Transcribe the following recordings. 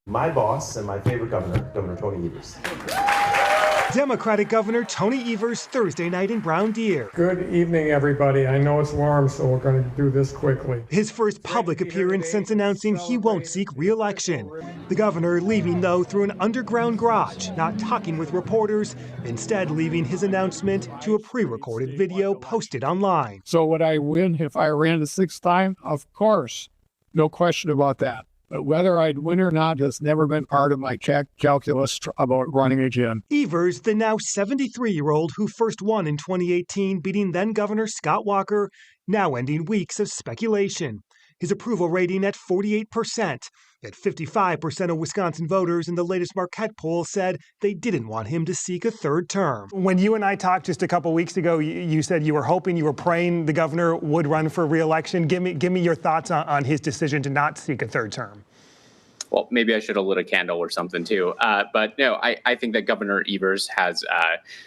My boss and my favorite governor, Governor Tony Evers. Democratic Governor Tony Evers Thursday night in Brown Deer. Good evening, everybody. I know it's warm, so we're going to do this quickly. His first public appearance since announcing he won't seek re-election. The governor leaving, though, through an underground garage, not talking with reporters, instead leaving his announcement to a pre-recorded video posted online. So would I win if I ran the sixth time? Of course. No question about that. But whether I'd win or not has never been part of my calculus about running again. Evers, the now 73-year-old who first won in 2018, beating then-Governor Scott Walker, now ending weeks of speculation. His approval rating at 48%. Yet 55% of Wisconsin voters in the latest Marquette poll said they didn't want him to seek a third term. When you and I talked just a couple weeks ago, you said you were praying the governor would run for re-election. Give me your thoughts on his decision to not seek a third term. Well, maybe I should have lit a candle or something too. But no, I think that Governor Evers has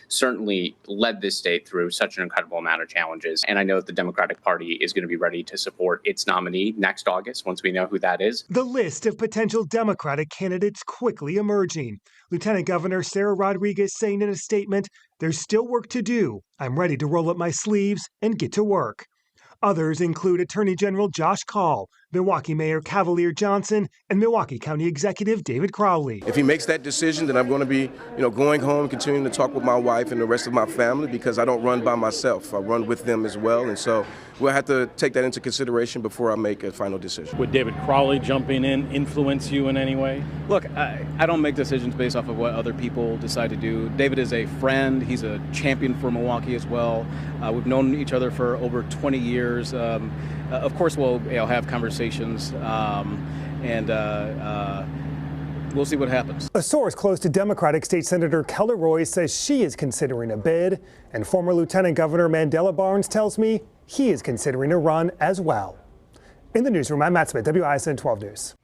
certainly led this state through such an incredible amount of challenges. And I know that the Democratic Party is going to be ready to support its nominee next August, once we know who that is. The list of potential Democratic candidates quickly emerging. Lieutenant Governor Sarah Rodriguez saying in a statement, "There's still work to do. I'm ready to roll up my sleeves and get to work." Others include Attorney General Josh Kaul, Milwaukee Mayor Cavalier Johnson, and Milwaukee County Executive David Crowley. If he makes that decision, then I'm going to be, going home, continuing to talk with my wife and the rest of my family, because I don't run by myself. I run with them as well, and so we'll have to take that into consideration before I make a final decision. Would David Crowley jumping in influence you in any way? Look, I don't make decisions based off of what other people decide to do. David is a friend. He's a champion for Milwaukee as well. We've known each other for over 20 years. Of course, we'll have conversations, and we'll see what happens. A source close to Democratic State Senator Keller Roy says she is considering a bid, and former Lieutenant Governor Mandela Barnes tells me he is considering a run as well. In the newsroom, I'm Matt Smith, WISN 12 News.